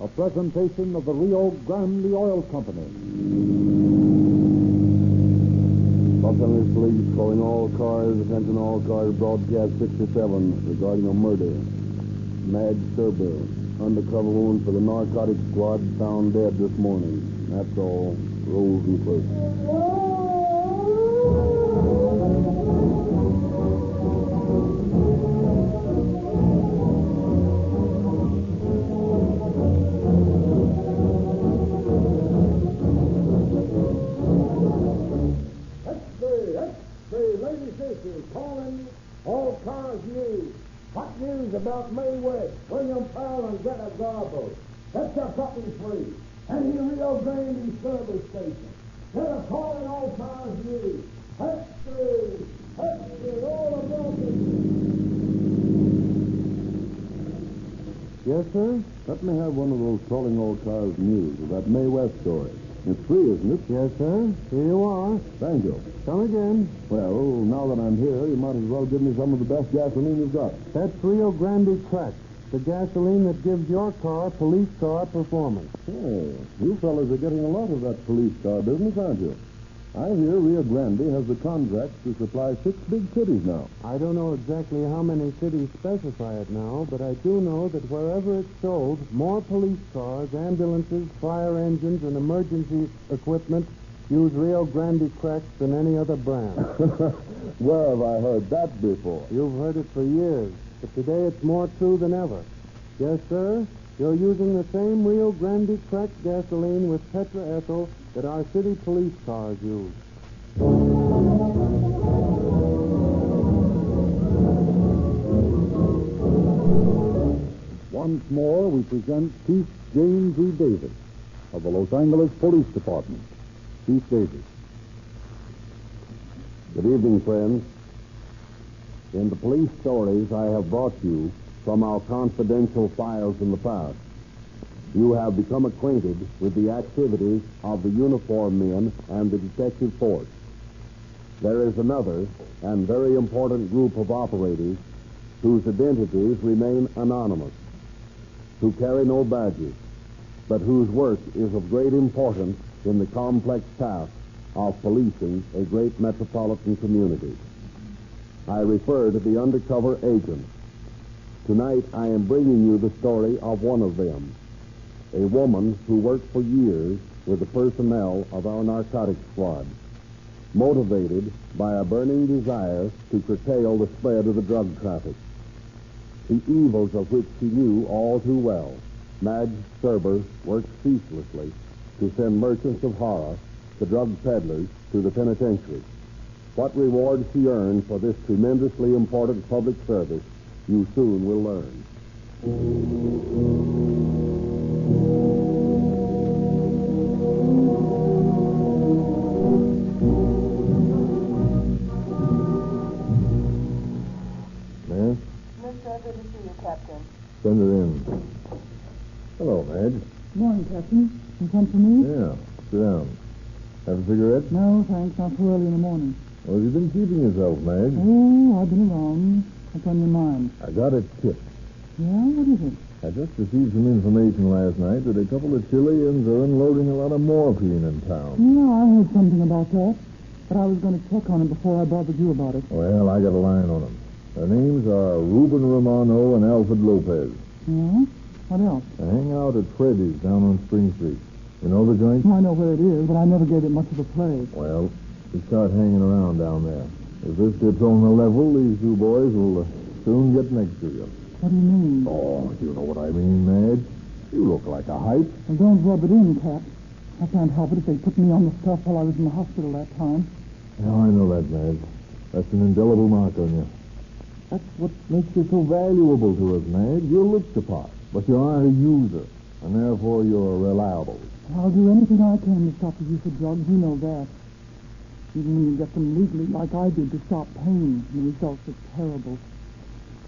a presentation of the Rio Grande Oil Company. Los Angeles Police calling all cars, attention all cars, broadcast 67 regarding a murder. Madge Serber, undercover woman for the narcotics squad, found dead this morning. That's all. Rosenquist. Calling all cars news. Hot news about May West, William Powell, and Greta Garbo. Set your puppies free. Any Rio Grande service station. They're calling all cars news. Hexley, all Americans. Yes, sir? Let me have one of those calling all cars news of that May West story. It's free, isn't it? Yes, sir. Here you are. Thank you. Come again. Well, now that I'm here, you might as well give me some of the best gasoline you've got. That's Rio Grande Crack, the gasoline that gives your car police car performance. Oh, you fellas are getting a lot of that police car business, aren't you? I hear Rio Grande has the contract to supply 6 big cities now. I don't know exactly how many cities specify it now, but I do know that wherever it's sold, more police cars, ambulances, fire engines, and emergency equipment use Rio Grande Cracks than any other brand. Where have I heard that before? You've heard it for years, but today it's more true than ever. Yes, sir, you're using the same Rio Grande Cracked gasoline with tetraethyl that our city police cars use. Once more, we present Chief James E. Davis of the Los Angeles Police Department. Chief Davis. Good evening, friends. In the police stories I have brought you from our confidential files in the past, you have become acquainted with the activities of the uniformed men and the detective force. There is another and very important group of operators whose identities remain anonymous, who carry no badges, but whose work is of great importance in the complex task of policing a great metropolitan community. I refer to the undercover agents. Tonight I am bringing you the story of one of them, a woman who worked for years with the personnel of our narcotics squad, motivated by a burning desire to curtail the spread of the drug traffic. The evils of which she knew all too well, Madge Serber worked ceaselessly to send merchants of horror, the drug peddlers, to the penitentiary. What reward she earned for this tremendously important public service, you soon will learn. Yes? Mr. Good to see you, Captain. Send her in. Hello, Madge. Morning, Captain. You come for me? Yeah, sit down. Have a cigarette? No, thanks. Not too early in the morning. Well, have you been keeping yourself, Madge? Oh, I've been around. What's on your mind? I got a tip. Yeah? What is it? I just received some information last night that a couple of Chileans are unloading a lot of morphine in town. Yeah, I heard something about that. But I was going to check on it before I bothered you about it. Well, I got a line on them. Their names are Ruben Romano and Alfred Lopez. Yeah? What else? They hang out at Freddy's down on Spring Street. You know the joint? I know where it is, but I never gave it much of a play. Well, you start hanging around down there. If this gets on the level, these two boys will soon get next to you. What do you mean? Oh, you know what I mean, Madge. You look like a hype. Well, don't rub it in, Cap. I can't help it if they put me on the stuff while I was in the hospital that time. Oh, I know that, Madge. That's an indelible mark on you. That's what makes you so valuable to us, Madge. You're looked upon, but you aren't a user, and therefore you're reliable. I'll do anything I can to stop the use of drugs. You know that. Even when you get them legally, like I did, to stop pain. The results are terrible.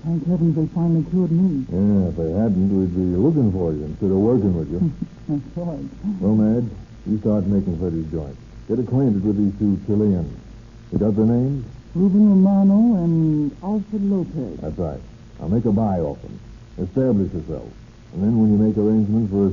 Thank heavens they finally cured me. Yeah, if they hadn't, we'd be looking for you instead of working with you. That's right. Well, Madge, you start making Freddy's joint. Get acquainted with these two Chileans. You got their names? Ruben Romano and Alfred Lopez. That's right. I'll make a buy off them. Establish yourself. And then when you make arrangements for a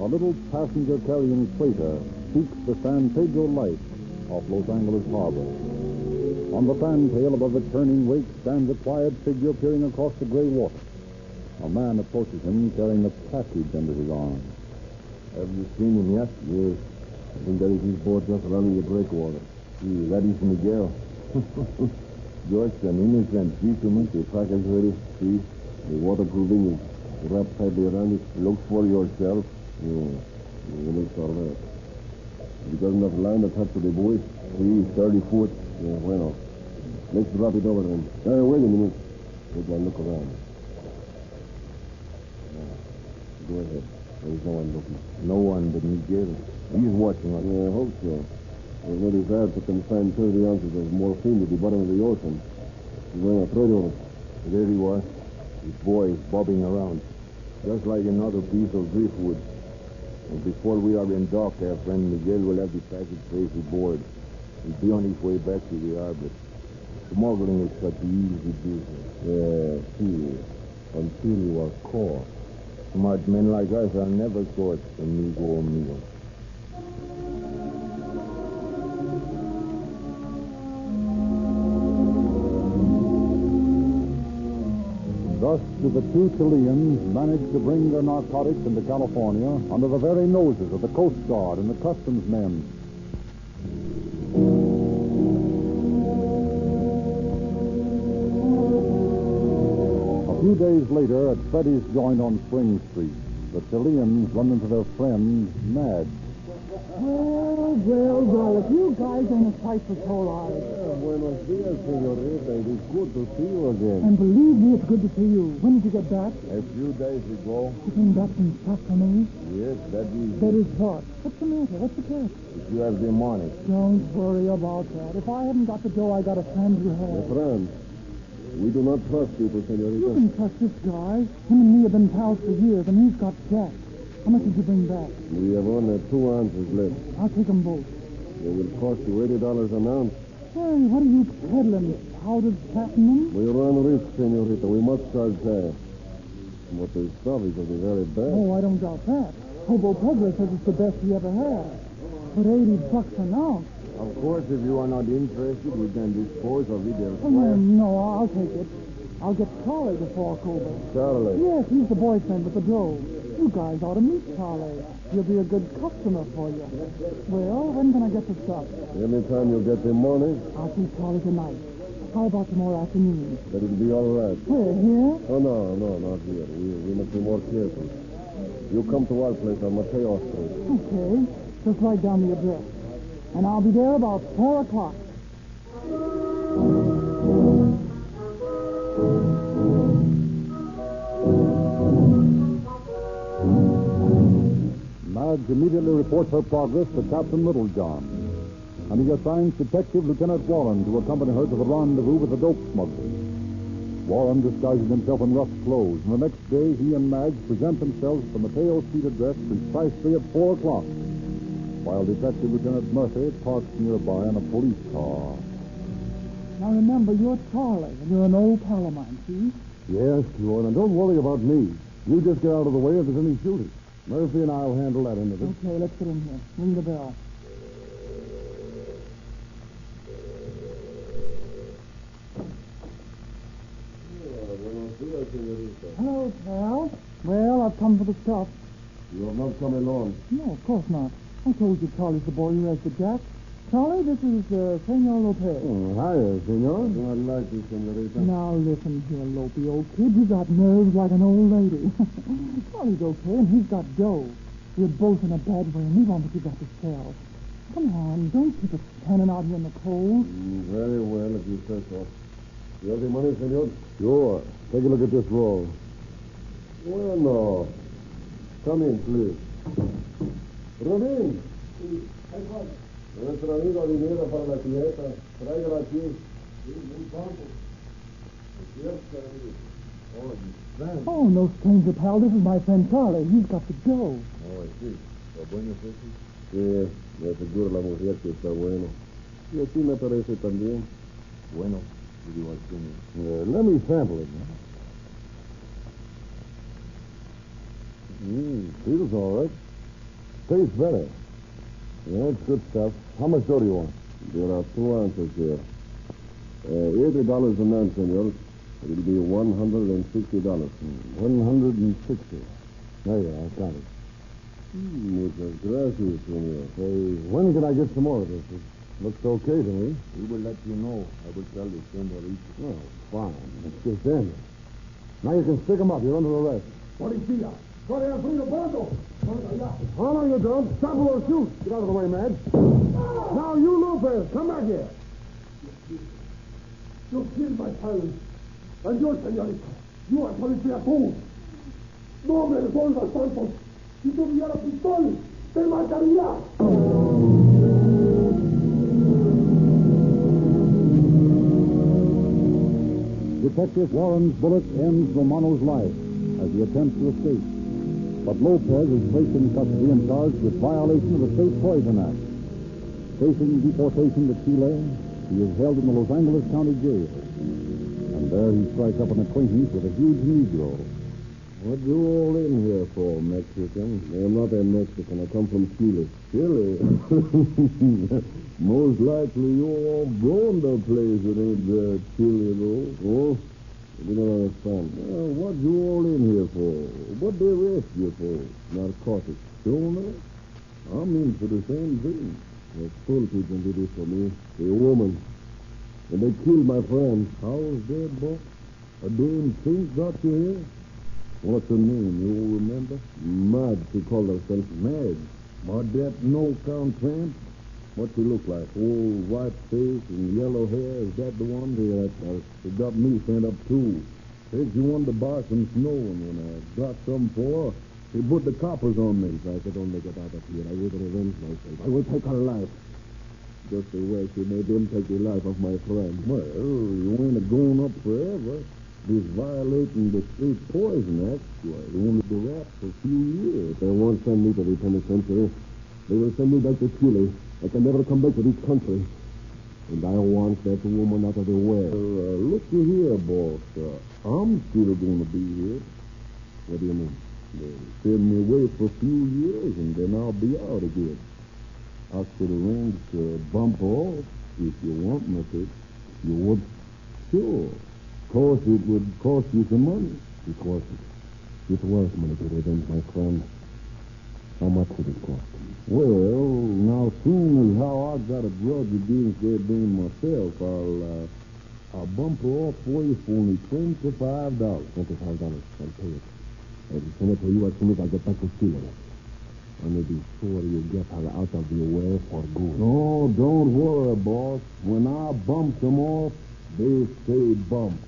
a little passenger-carrying freighter seeks the San Pedro light off Los Angeles Harbor. On the fantail above the turning wake stands a quiet figure peering across the gray water. A man approaches him carrying a package under his arm. Have you seen him yet? Yes. I think that is his boat just running the breakwater. See, that is Miguel. Just an innocent fisherman. The package ready. See, the waterproofing is wrapped tightly around it. Look for yourself. Looks all right. He doesn't have line attached to the buoy. See, 30 foot. Bueno. Let's drop it over then. Wait a minute. We can look around. Go ahead. There's no one looking. No one but Miguel. He's watching us. I hope so. I read his ad to consign 30 ounces of morphine to the bottom of the ocean. He's going to throw it over. There he was. His boy is bobbing around, just like another piece of driftwood. And before we are in dock, our friend Miguel will have the package safely aboard. He'll be on his way back to the harbor. Smuggling is such easy business. See, until you are caught. Smart men like us are never caught, amigo. Thus do the two Chileans manage to bring their narcotics into California under the very noses of the Coast Guard and the customs men. A few days later, at Freddy's joint on Spring Street, the Chileans run into their friend, Madge. Well, if you guys ain't a sight for sore eyes. Buenos dias, señorita. It is good to see you again. And believe me, it's good to see you. When did you get back? A few days ago. You came back from stuff for me? Yes, that is... That is what? What's the matter? What's the case? If you have the money. Don't worry about that. If I haven't got the dough, I got a friend who has. A friend. We do not trust people, señorita. You can trust this guy. Him and me have been pals for years, and he's got Jack. How much did you bring back? We have only 2 ounces left. I'll take them both. They will cost you $80 an ounce. Hey, what are you peddling? Powdered platinum? We run risk, señorita. We must charge that. But the stuff is of the very best. Oh, I don't doubt that. Hobo Peddler says it's the best he ever had. But $80 an ounce? Of course, if you are not interested, we can dispose of it Oh, elsewhere. no, I'll take it. I'll get Charlie to fork over. Charlie. Yes, he's the boyfriend with the dough. You guys ought to meet Charlie. He'll be a good customer for you. Well, when can I get the stuff? Anytime you get the money, I'll see Charlie tonight. How about tomorrow afternoon? that will be all right. Where, here? Oh, no, not here. We must be more careful. You come to our place on Mateo Street. Okay. Just write down the address. And I'll be there about 4 o'clock. Madge immediately reports her progress to Captain Littlejohn, and he assigns Detective Lieutenant Warren to accompany her to the rendezvous with the dope smugglers. Warren disguises himself in rough clothes, and the next day he and Madge present themselves at the Mateo Street address precisely at 4 o'clock, while Detective Lieutenant Murphy parks nearby in a police car. Now remember, you're Charlie, and you're an old pal of mine, see? Yes, sure. Now, don't worry about me. You just get out of the way if there's any shooting. Murphy and I'll handle that end of it. Okay, let's get in here. Ring the bell. Hello, pal. Well, I've come for the stuff. You have not come alone. No, of course not. I told you Charlie's the boy who has the jack. Charlie, this is Senor Lopez. Oh, hiya, senor. I like you, señorita. Now, listen here, Lopey, old kid. You got nerves like an old lady. Charlie's okay, and he's got dough. We're both in a bad way, and we want what you got to sell. Come on, don't keep us standing out here in the cold. Very well, if you say so. You have the money, senor? Sure. Take a look at this roll. Well, no. Come in, please. Rubín. Nuestro amigo dinero para la fiesta. Tráigalo aquí. Sí, muy pronto. Oh, no stranger, pal. This is my friend Charlie. He's got the dough. Oh, sí. ¿Está bueno, Ceci? Sí, me aseguro la mujer que está bueno. Y así me parece también. Bueno, digo al señor. Let me sample it. Feels all right. tastes better. Yeah, it's good stuff. How much dough do you want? There are 2 ounces here. $80 a man, senor. It will be $160. 160. There you are. Got it. Muchas gracias, senor. Say, when can I get some more of this? It looks okay to me. We will let you know. I will tell you, senorita. Oh, fine. It's just in. Now you can stick him up. You're under arrest. Policía, corre al frío pronto. Oh, no, you don't. Stop or shoot. Get out of the way, Madge. Now, you Lopez, come back here. You killed my parents. And your señorita. You are policía too. No me devuelvas tantos. Si tuviera pistol, te mataría. Detective Warren's bullet ends Romano's life as he attempts to escape. But Lopez is placed in custody and charged with violation of the State Poison Act. Facing deportation to Chile, he is held in the Los Angeles County Jail. And there he strikes up an acquaintance with a huge Negro. What you all in here for, Mexican? I'm not a Mexican. I come from Chile. Chile? Most likely you all gone to a place that ain't Chile, though. Oh? You don't understand. Well, what you all in here for? What they arrest you for? Narcotics. Stoner? I'm in for the same thing. The school people did this for me. A woman. And they killed my friend. How's that, boy? A damn thing got you here? What's her name? You all remember? Mad, she called herself Mad. But that no-count tramp? What she look like? Old white face and yellow hair? Is that the one? She got me sent up, too. Said she wanted to buy some snow, and when I got some for her, she put the coppers on me. So I said, don't get out of here. I will revenge myself. I will take her life. Just the way she made them take the life of my friend. Well, you ain't going up forever. This violating the State Poison Act, well, they only do that for a few years. They won't send me to the penitentiary. They will send me back to Chile. I can never come back to this country. And I want that woman out of the way. Look here, boss. I'm still going to be here. What do you mean? They'll send me away for a few years, and then I'll be out again. I could arrange to bump off if you want me to. You would? Sure. Of course, it would cost you some money. Of course, it's worth money to revenge my friend. How much would it cost? Well, now, soon as how I got a grudge against that dame myself, I'll bump her off for you for only $25. $25. I'll pay it. I'll send it to you as soon as I get back to Chile. I may be sure you'll get her out of your way for good. No, don't worry, boss. When I bump them off, they stay bumped.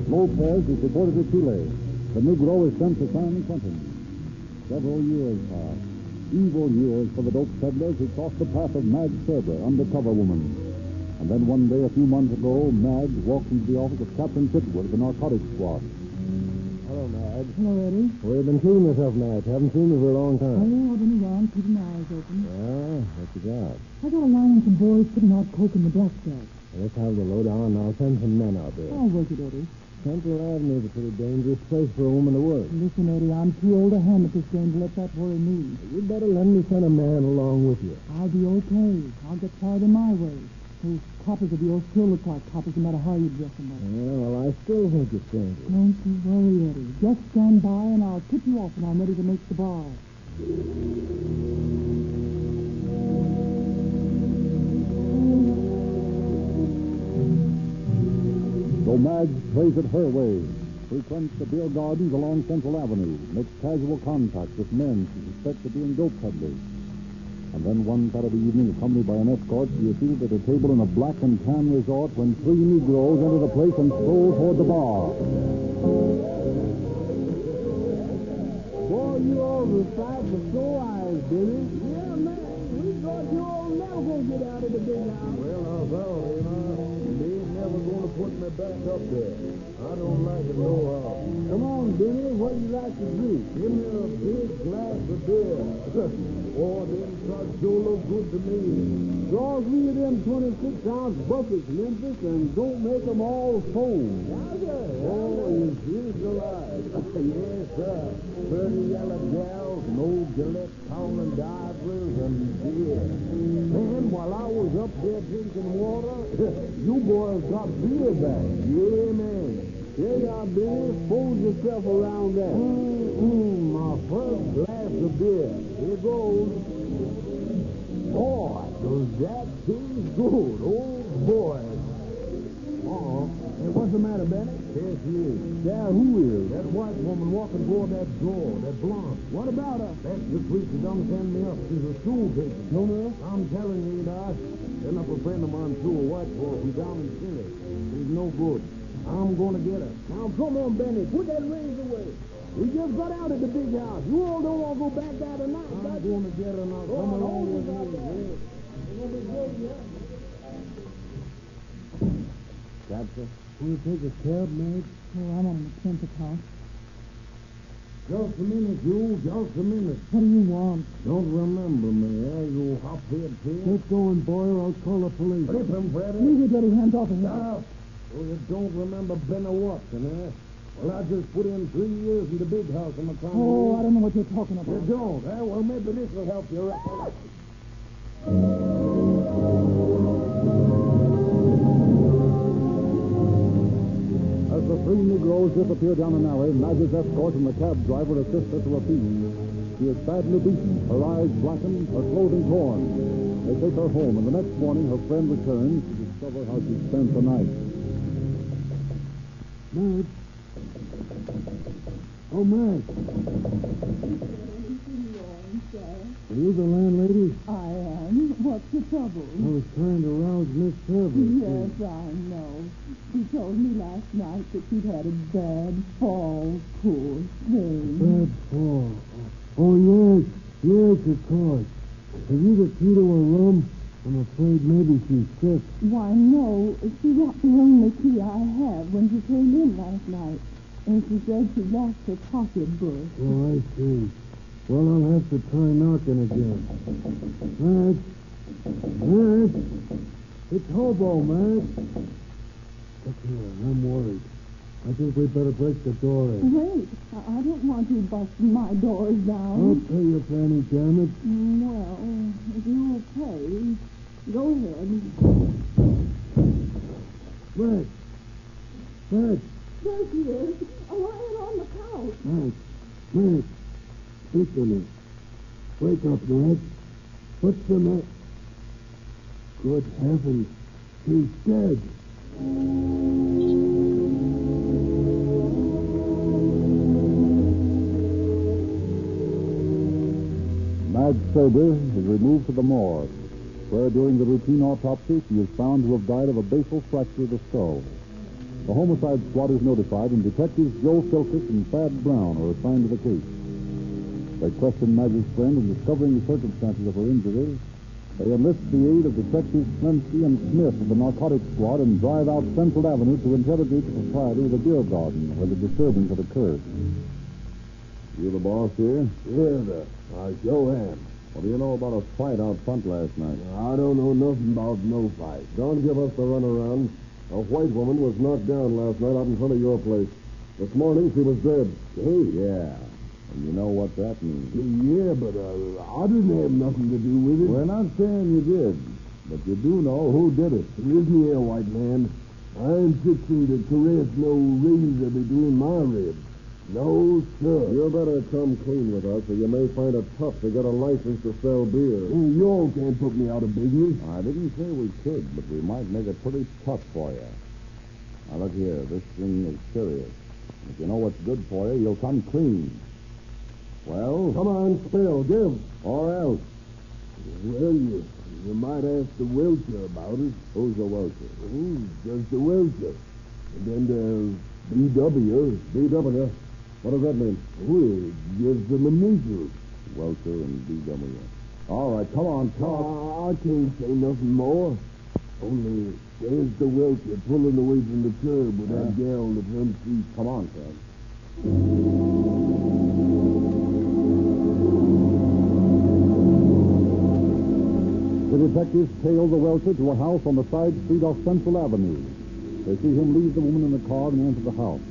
Lopez is deported to Chile. The Negro is sent to San Quentin. Several years pass. Evil years for the dope peddlers who crossed the path of Madge Cerber, undercover woman. And then one day, a few months ago, Madge walked into the office of Captain Pitwood of the narcotics squad. Hello, Madge. Hello, Eddie. Well, you've been cleaning yourself, Madge. Haven't seen you for a long time. Oh, I've been around, keeping my eyes open. Yeah, what you got? I got a line on some boys putting out coke in the blackjack. Let's have the lowdown, and I'll send some men out there. I'll work it, Eddie. Central Avenue is a pretty dangerous place for a woman to work. Listen, Eddie, I'm too old a hand at this game to let that worry me. You'd better let me send a man along with you. I'll be okay. I'll get tired of my way. Those coppers of yours still look like coppers no matter how you dress them up. Well, I still think it's dangerous. Don't you worry, Eddie. Just stand by and I'll tip you off when I'm ready to make the bar. So Madge plays it her way, frequents the beer gardens along Central Avenue, makes casual contact with men she suspects of being dope peddlers. And then one Saturday evening, accompanied by an escort, she is seated at a table in a black and tan resort when three Negroes enter the place and stroll toward the bar. Boy, you all the sight for sore eyes, Billy. Yeah, man. We thought you all never gonna get out of the big house. Well, now, fellas, they ain't never gonna put me back up there. I don't like it no how. Come on, Benny, what do you like to drink? Give me a big glass of beer. Oh, them trucks sure look good to me. Draw 3 of them 26-ounce buckets, Memphis, and don't make them all foam. Oh, is this alive? Yes, sir. 30 yellow gals, no Gillette pounding divers, and beer. Man, while I was up there drinking water, you boys got beer back. Yeah, man. Here you are, Benny. Fold yourself around that. My first glass of beer. Here goes. Boy, does that taste good. Oh, boy. Hey, what's the matter, Benny? There she is. Yeah, who is? That white woman walking toward that door, that blonde. What about her? That's the preacher done send me up. She's a stool pigeon. No, no. I'm telling you, Doc. Send up a friend of mine, too, a white boy from down in Chile. She's no good. I'm going to get her. Now, come on, Benny. Put that razor away. We just got out at the big house. You all don't want to go back there tonight. I'm going to get her now. Come along with me. It's going to be good, yeah. Captain, will you take a cab, Madge? Oh, I'm on the Pentecost. Just a minute, you. Just a minute. What do you want? Don't remember me, eh, you hop-head pig? Get going, boy, or I'll call the police. Flip him, Freddy. Leave your dirty hands off of him. Now, oh, you don't remember Benny Watson, eh? Well, I just put in 3 years in the big house in the county. Oh, I don't know what you're talking about. You don't, eh? Well, maybe this will help you. As the 3 Negroes disappear down an alley, Madge's escort and the cab driver assist her to her feet. She is badly beaten, her eyes blackened, her clothing torn. They take her home, and the next morning her friend returns to discover how she spent the night. Madge. Oh, Madge. Are you the landlady? I am. What's the trouble? I was trying to rouse Miss Service. Yes, I know. She told me last night that she'd had a bad fall, poor thing. Bad fall. Oh, yes. Yes, of course. Have you the key to her room? I'm afraid maybe she's sick. Why, no. She got the only key I have when she came in last night. And she said she lost her pocketbook. Oh, I see. Well, I'll have to try knocking again. Madge. Madge. It's Hobo, Madge. Look here, I'm worried. I think we'd better break the door in. Wait. I don't want you busting my doors down. I'll pay you for any damage. Well, if you'll pay, go ahead. Madge. Madge. There she is, lying on the couch. Madge. Madge. Speak to me. Wake up, Madge. What's the matter? Good heavens. She's dead. Madge Saber is removed to the morgue, where during the routine autopsy she is found to have died of a basal fracture of the skull. The homicide squad is notified, and detectives Joe Silkus and Thad Brown are assigned to the case. They question Madge's friend in discovering the circumstances of her injuries. They enlist the aid of Detectives Slemsky and Smith of the narcotics squad and drive out Central Avenue to interrogate the proprietor of the beer garden where the disturbance had occurred. You the boss here? Yeah, sir. I sure am. What do you know about a fight out front last night? I don't know nothing about no fight. Don't give us the runaround. A white woman was knocked down last night out in front of your place. This morning she was dead. Hey. Yeah. And you know what that means. Yeah, but I didn't have nothing to do with it. We're not saying you did, but you do know who did it. Listen here, white man. I ain't fixing to caress no razor between my ribs. No, sir. You better come clean with us, or you may find it tough to get a license to sell beer. You all can't put me out of business. I didn't say we could, but we might make it pretty tough for you. Now, look here. This thing is serious. If you know what's good for you, you'll come clean. Well? Come on, spill. Give. Or else. Well, you might ask the Welcher about it. Who's the Welcher? Just the Welcher. And then there's B.W. B.W.? What does that mean? Well, it gives them initials. Welcher and B.W. All right, come on, talk. I can't say nothing more. Only there's the welcher pulling away from the curb with that gal that runs through. Come on, Fred. The detectives tail the welcher to a house on the side street off Central Avenue. They see him leave the woman in the car and enter the house.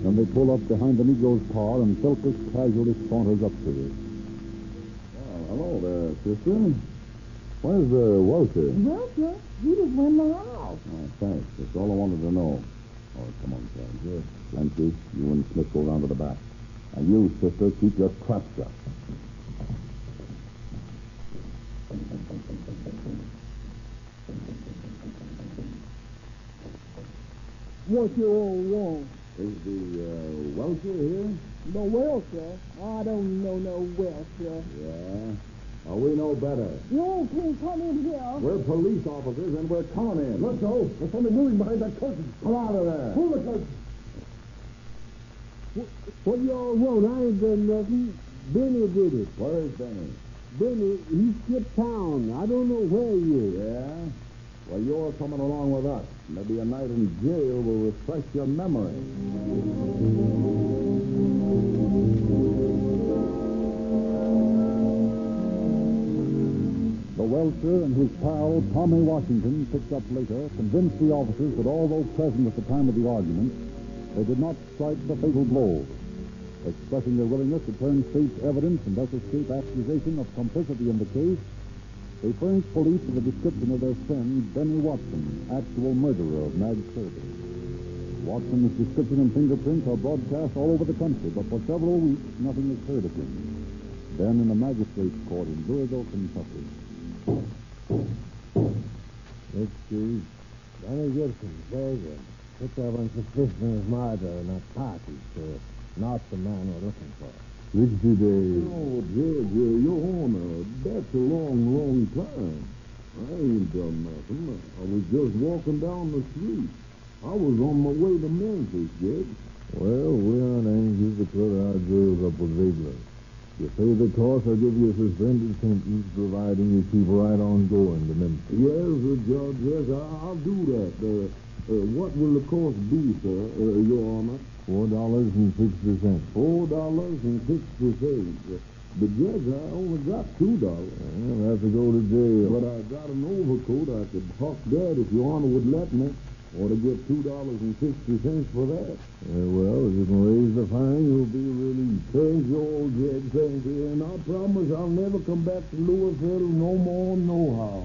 Then they pull up behind the Negro's car and Philpus casually saunters up to it. Oh, hello there, sister. Where's the welcher? Well, sir, he just went in the house. Oh, thanks. That's all I wanted to know. Oh, come on, Fred. Yes. Clancy, you and Smith go around to the back. And you, sister, keep your trap shut. What you all want? Is the welcher here? The welcher? I don't know no welcher. Yeah. Oh, we know better. You all can't come in here. We're police officers and we're coming in. Let's go. There's something moving behind that curtain. Come out of there. Pull the curtain. What y'all want? I ain't done nothing. Benny did it. Where's Benny? Benny, he skipped town. I don't know where he is. Yeah? Well, you're coming along with us. Maybe a night in jail will refresh your memory. The welcher and his pal, Tommy Washington, picked up later, convinced the officers that although present at the time of the argument, they did not strike the fatal blow. Expressing their willingness to turn state's evidence and thus escape accusation of complicity in the case, they furnished police with a description of their friend, Benny Watson, actual murderer of Mag Kirby. Watson's description and fingerprints are broadcast all over the country, but for several weeks, nothing is heard of him. Then in the magistrate's court in Louisville, Kentucky. Let's see. Benny Gibson, very good. Put that on suspicion as murder and not party, sir. Not the man we're looking for. 60 days. Oh, Judge, Your Honor, that's a long, long time. I ain't done nothing. I was just walking down the street. I was on my way to Memphis, Judge. Well, we aren't anxious to put our jails up with vigilance. You pay the cost, I'll give you a suspended sentence, providing you keep right on going to Memphis. Yes, Judge, yes, I'll do that. What will the cost be, sir, Your Honor? $4.60. $4.60. But, Judge, I only got $2. I'll have to go to jail. But I got an overcoat. I could hawk that if Your Honor would let me. Or to get $2.60 for that. Well, if you can raise the fine, you'll be released. Thank you, old Judge. Thank you. And I promise I'll never come back to Louisville no more, nohow.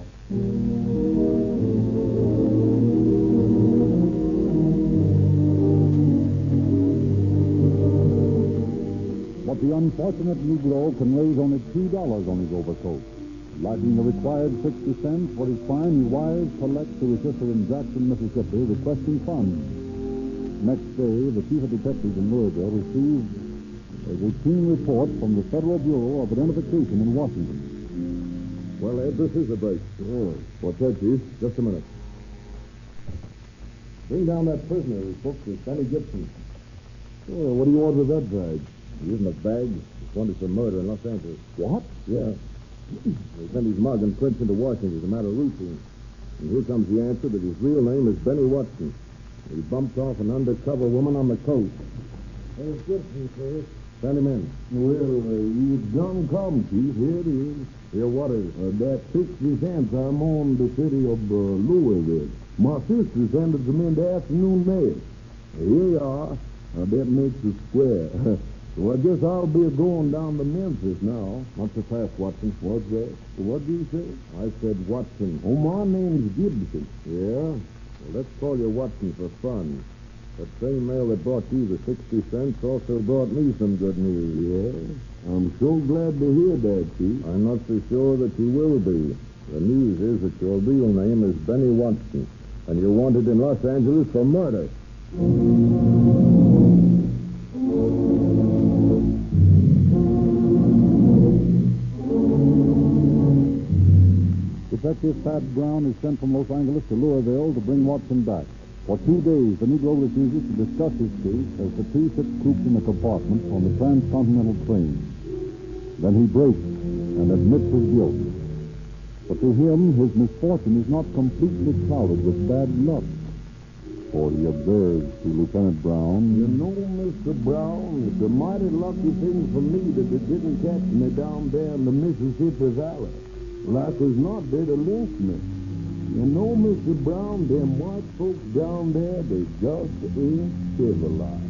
But the unfortunate Negro can raise only $2 on his overcoat. Lacking the required 60 cents for his fine, he wires collects to his sister in Jackson, Mississippi, requesting funds. Next day, the chief of detectives in Louisville received a routine report from the Federal Bureau of Identification in Washington. Well, Ed, this is a break. Oh, what's that, Chief? Just a minute. Bring down that prisoner whose book is Benny Gibson. Well, what do you want with that bag? He isn't a bag. He's wanted for murder in Los Angeles. What? Yeah. They sent his mug and prints into Washington as a matter of routine. And here comes the answer that his real name is Benny Watson. He bumped off an undercover woman on the coast. There's Gibson, sir. Send him in. Well, you done come, Chief. Here it is. Here, what is? That 60 cents I'm on the city of Louisville. My sister sent it to me in the afternoon mail. Here you are. That makes it square. So I guess I'll be going down to Memphis now. Not so fast, Watson. What's that? What do you say? I said Watson. Oh, my name's Gibson. Yeah? Well, let's call you Watson for fun. That same mail that brought you the 60 cents also brought me some good news. Yeah? I'm so glad to hear that, Chief. I'm not so sure that you will be. The news is that your real name is Benny Watson, and you're wanted in Los Angeles for murder. Detective Pat Brown is sent from Los Angeles to Louisville to bring Watson back. For 2 days, the Negro refuses to discuss his case as the two sit grouped in a compartment on the transcontinental train. Then he breaks and admits his guilt. But to him, his misfortune is not completely clouded with bad luck. For he observes to Lieutenant Brown, You know, Mr. Brown, it's a mighty lucky thing for me that it didn't catch me down there in the Mississippi Valley. Like as not, they'd have lynched me. You know, Mr. Brown, them white folks down there, they just ain't civilized.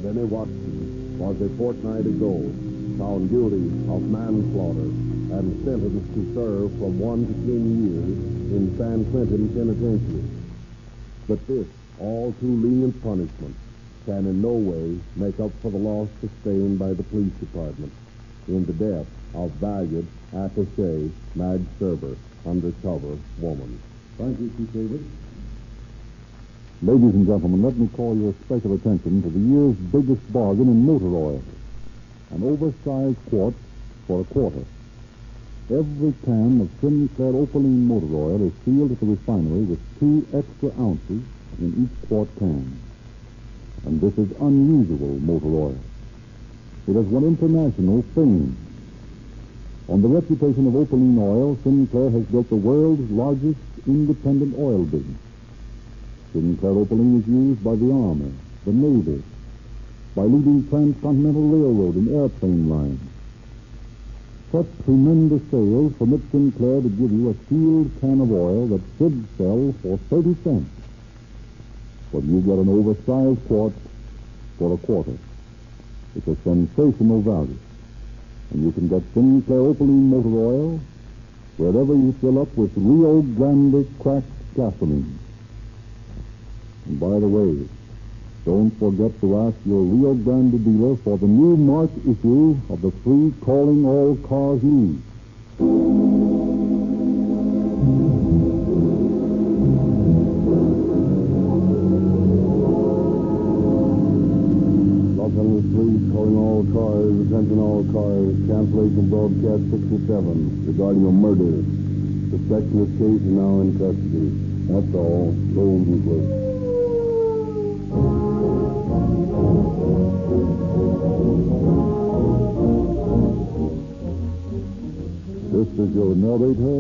Benny Watson was a fortnight ago found guilty of manslaughter and sentenced to serve from 1 to 10 years in San Quentin Penitentiary. But this all too lenient punishment can in no way make up for the loss sustained by the police department in the death of valued attaché Madge Serber, undercover woman. Thank you, Chief David. Ladies and gentlemen, let me call your special attention to the year's biggest bargain in motor oil. An oversized quart for a quarter. Every can of Sinclair Opaline motor oil is sealed at the refinery with 2 extra ounces in each quart can. And this is unusual motor oil. It has won international fame. On the reputation of Opaline oil, Sinclair has built the world's largest independent oil business. Sinclair Opaline is used by the Army, the Navy, by leading transcontinental railroad and airplane lines. Such tremendous sales permit Sinclair to give you a sealed can of oil that should sell for 30 cents. But you get an oversized quart for a quarter. It's a sensational value. And you can get Sinclair Opaline motor oil wherever you fill up with Rio Grande cracked gasoline. And by the way, don't forget to ask your Rio Grande dealer for the new March issue of the free Calling All Cars News. Los Angeles Police calling all cars, attention all cars, cancellation broadcast 67 regarding a murder. Suspected case is now in custody. That's all. Gold and close. This is your narrator,